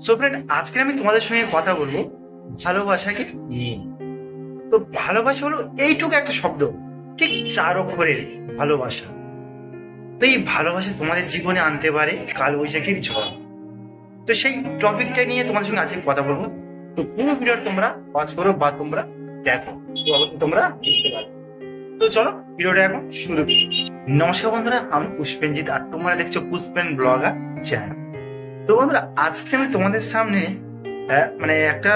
So friend, আজকে আমি তোমাদের সঙ্গে কথা বলবো ভালোবাসাকে নিয়ে। তো ভালোবাসা হলো এইটুকু একটা শব্দ, ঠিক 4 অক্ষরের ভালোবাসা। তো এই ভালোবাসা তোমাদের জীবনে আনতে পারে কালবৈশাখীর ঝড়। তো সেই টপিকটা নিয়ে তোমাদের সঙ্গে আজকে কথা বলবো। তো পুরো ভিডিও তোমরা ওয়াচ করো বা তোমরা দেখো, তো অবশ্যই তোমরা বুঝতে পারবে। তো চলো ভিডিওটা এখন শুরু করি। নমস্কার বন্ধুরা, আমি পুষ্পেনজিৎ আর তোমরা দেখছো পুষ্পেন ব্লগার চ্যানেল। তো বন্ধুরা, আজকে আমি তোমাদের সামনে একটা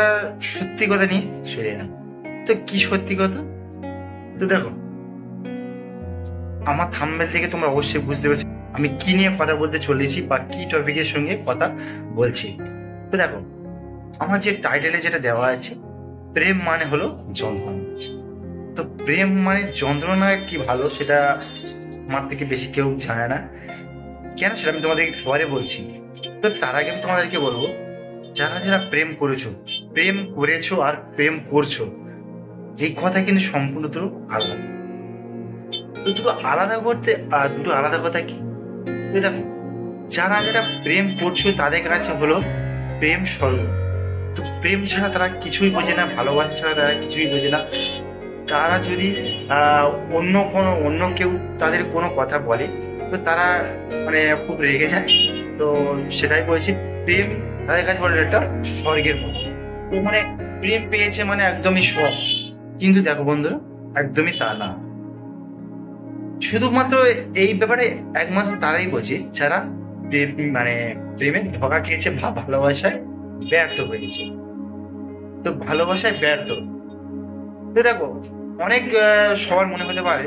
সত্যি কথা নিয়ে চলে এলাম। তো কি সত্যি কথা? তো দেখো, আমার থাম্বনেল থেকে তোমরা অবশ্যই বুঝতে পেরেছো আমি কি নিয়ে কথা বলতে চলেছি বা কি টপিকের সঙ্গে কথা বলছি। তো দেখো, আমার যে টাইটেলে যেটা দেওয়া আছে, প্রেম মানে হলো যন্ত্রণা। তো প্রেম মানে যন্ত্রণা কি ভালো, সেটা আমার থেকে বেশি কেউ জানে না। কেন সেটা আমি তোমাদেরকে পরে বলছি। তো তার আগে আমি তোমাদেরকে বলবো, যারা যারা প্রেম করেছো আর প্রেম করছো, এই কথা কিন্তু সম্পূর্ণ দুটো আলাদা। তো দুটো আলাদা করতে দুটো আলাদা কথা কি? তো দেখো, যারা যারা প্রেম করছো তাদের কাছে হলো প্রেম স্বর্গ। তো প্রেম ছাড়া তারা কিছুই বোঝে না, ভালোবাসা ছাড়া তারা কিছুই বোঝে না। তারা যদি অন্য কেউ তাদের কোনো কথা বলে, তো তারা খুব রেগে যায়। তো সেটাই বলছি, প্রেম তাদের কাছে বলে একটা স্বর্গের মতো। তো প্রেম পেয়েছে মানে একদমই স্বর্গ। কিন্তু দেখো বন্ধুরা, একদমই তা না। শুধুমাত্র এই ব্যাপারে একমাত্র তারাই বোঝে যারা প্রেমে ধোঁকা খেয়েছে বা ভালোবাসায় ব্যর্থ হয়েছে। তো ভালোবাসায় ব্যর্থ, তো দেখো, অনেক সবার মনে হতে পারে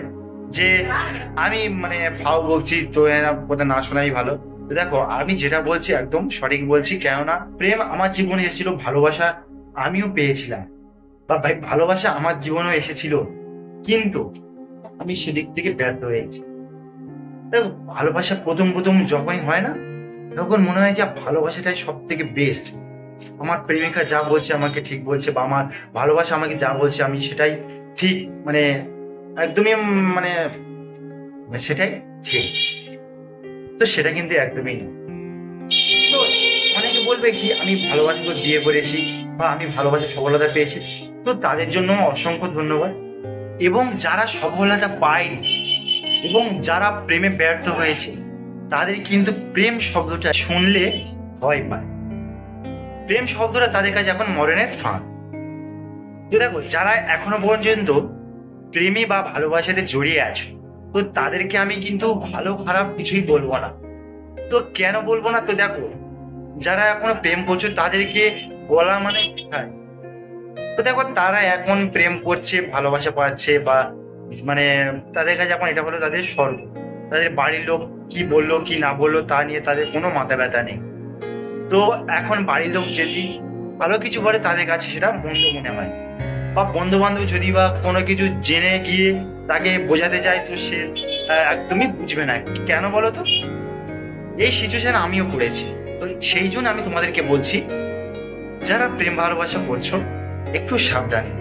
যে আমি ফাও বলছি, তো এরা কথা না শোনাই ভালো। তো দেখো, আমি যেটা বলছি একদম সঠিক বলছি, কেননা প্রেম আমার জীবনে এসেছিল, ভালোবাসা আমিও পেয়েছিলাম, বা ভাই ভালোবাসা আমার জীবনেও এসেছিল, কিন্তু আমি সেদিক থেকে ব্যর্থ হয়েছি। দেখো, ভালোবাসা প্রথম প্রথম যখনই হয় না, তখন মনে হয় যে ভালোবাসাটাই সব থেকে বেস্ট। আমার প্রেমিকা যা বলছে আমাকে ঠিক বলছে, বা আমার ভালোবাসা আমাকে যা বলছে আমি সেটাই ঠিক, একদমই সেটাই ঠিক। তো সেটা কিন্তু একদমই না। তো অনেকে বলবে কি আমি ভালোবাসাকে বিয়ে করেছি বা আমি ভালোবাসার সফলতা পেয়েছি, তো তাদের জন্য অসংখ্য ধন্যবাদ। এবং যারা সফলতা পায়নি এবং যারা প্রেমে ব্যর্থ হয়েছে, তাদের কিন্তু প্রেম শব্দটা শুনলে ভয় পায়। প্রেম শব্দটা তাদের কাছে এখন মরণের ফাঁদ। দেখো, যারা এখনো পর্যন্ত প্রেমে বা ভালোবাসাতে জড়িয়ে আছে, তো তাদেরকে আমি কিন্তু ভালো খারাপ কিছুই বলবো না। তো কেন বলবো না? তো দেখো, যারা এখনো প্রেম করছো তাদেরকে বলা কোথায়? তো দেখো, তারা এখন প্রেম করছে, ভালোবাসা পাচ্ছে, বা তাদের কাছে এখন এটা হলো তাদের স্বর্গ। তাদের বাড়ির লোক কি বললো কি না বললো তা নিয়ে তাদের কোনো মাথা ব্যথা নেই। তো এখন বাড়ির লোক যদি ভালো কিছু বলে, তাদের কাছে সেটা মন্দ মনে হয়। বা বন্ধু বান্ধব যদি বা কোনো কিছু জেনে গিয়ে তাকে বোঝাতে যায়, তো সে একদমই বুঝবে না। কেন বলো তো? এই সিচুয়েশন আমিও পড়েছি। তো সেই জন্য আমি তোমাদেরকে বলছি, যারা প্রেম ভালোবাসা করছো, একটু সাবধানে,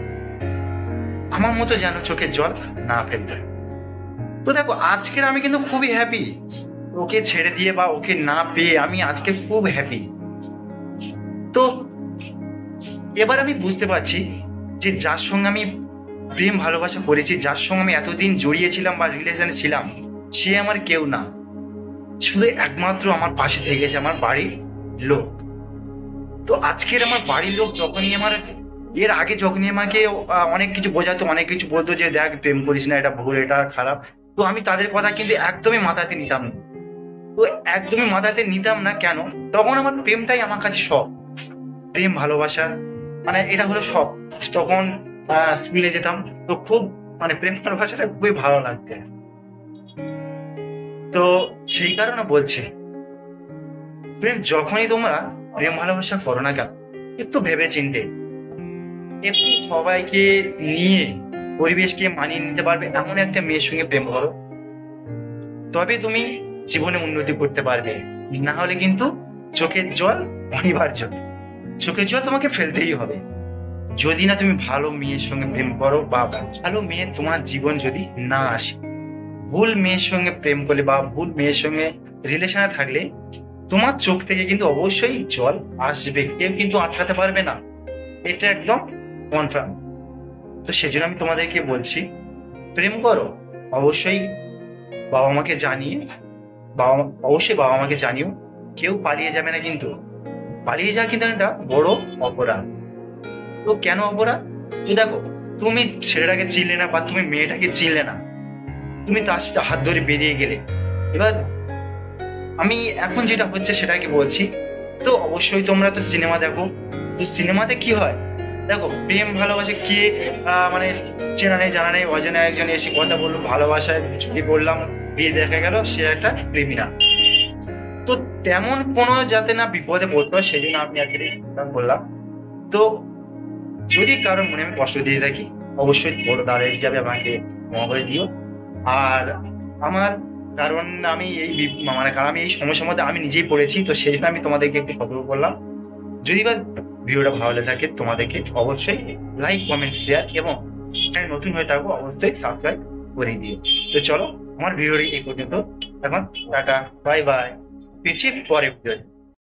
আমার মতো যেন চোখের জল না ফেলতে। তো দেখো, আজকের আমি কিন্তু খুবই হ্যাপি। ওকে ছেড়ে দিয়ে বা ওকে না পেয়ে আমি আজকে খুব হ্যাপি। তো এবার আমি বুঝতে পারছি যে যার সঙ্গে আমি প্রেম ভালোবাসা করেছি, যার সঙ্গে আমি এতদিন জড়িয়েছিলাম বা রিলেশনে ছিলাম, সে আমার কেউ না, শুধু একমাত্র আমার পাশে থেকেছে আমার বাড়ির লোক। তো আজকের আমার বাড়ির লোক যখনই এর আগে যখনই আমাকে অনেক কিছু বোঝাতো, অনেক কিছু বলতো যে দেখ প্রেম করিস না, এটা ভুল, এটা খারাপ, তো আমি তাদের কথা কিন্তু একদমই মাথাতে নিতাম না। তো একদমই মাথাতে নিতাম না কেন? তখন আমার প্রেমটাই আমার কাছে সব। প্রেম ভালোবাসা এটা হলো সব। তখন স্কুলে যেতাম, তো খুব প্রেম ভালোবাসাটা খুবই ভালো লাগতো। তো সেই কারণে বলছি, প্রেম যখনই তোমরা প্রেম ভালোবাসা করো না কেন, একটু ভেবে চিন্তে, একটু সবাইকে নিয়ে পরিবেশকে মানিয়ে নিতে পারবে এমন একটা মেয়ের সঙ্গে প্রেম করো, তবে তুমি জীবনে উন্নতি করতে পারবে। না হলে কিন্তু চোখের জল অনিবার্য, চোখের জল তোমাকে ফেলতেই হবে। যদি না তুমি ভালো মেয়ের সঙ্গে প্রেম করো, বা ভালো মেয়ে তোমার জীবন যদি না আসে, ভুল মেয়ের সঙ্গে প্রেম করলে বা ভুল মেয়ের সঙ্গে রিলেশনে থাকলে তোমার চোখ থেকে কিন্তু অবশ্যই জল আসবে, কেউ কিন্তু আটকাতে পারবে না, এটা একদম কনফার্ম। তো সেজন্য আমি তোমাদেরকে বলছি, প্রেম করো অবশ্যই, বাবা মাকে জানিয়ে, অবশ্যই বাবা মাকে জানিও, কেউ পালিয়ে যাবে না কিন্তু। পালিয়ে যাওয়া কিন্তু একটা বড় অপরাধ। তো কেন অপরাধ? যে দেখো, তুমি ছেলেটাকে চিনলে না বা তুমি মেয়েটাকে চিনলে না, তুমি তার সাথে হাত ধরে বেরিয়ে গেলে। এবার আমি এখন যেটা হচ্ছে সেটাকে বলছি। তো অবশ্যই তোমরা তো সিনেমা দেখো, তো সিনেমাতে কি হয় দেখো, প্রেম ভালোবাসা কে মানে চেনা নেই জানা নেই, অজানা একজন এসে কথা বললো, ভালোবাসায় ছুটি পড়লাম, বিয়ে দেখা গেল, সে একটা প্রেমিনা। তো তেমন কোনো যাতে না বিপদে পড়তো সেই জন্য আমি আজকে বললাম। তো যদি কারোর মনে আমি কষ্ট দিয়ে থাকি, অবশ্যই বড় দাদা হিসাবে আমাকে ক্ষমা করে দিও। আর আমার কারণ আমি কারণ আমি এই সমস্যার মধ্যে আমি নিজেই পড়েছি, তো সেই জন্য আমি তোমাদেরকে একটু সতর্ক করলাম। যদি বা ভিডিওটা ভালো লেগে থাকে তোমাদেরকে অবশ্যই লাইক, কমেন্ট, শেয়ার এবং নতুন হয়ে থাকবো অবশ্যই সাবস্ক্রাইব করে দিও। তো চলো, আমার ভিডিওটি এই পর্যন্ত, এখন টাটা, বাই বাই, ফিরছি পরে ভিডিও।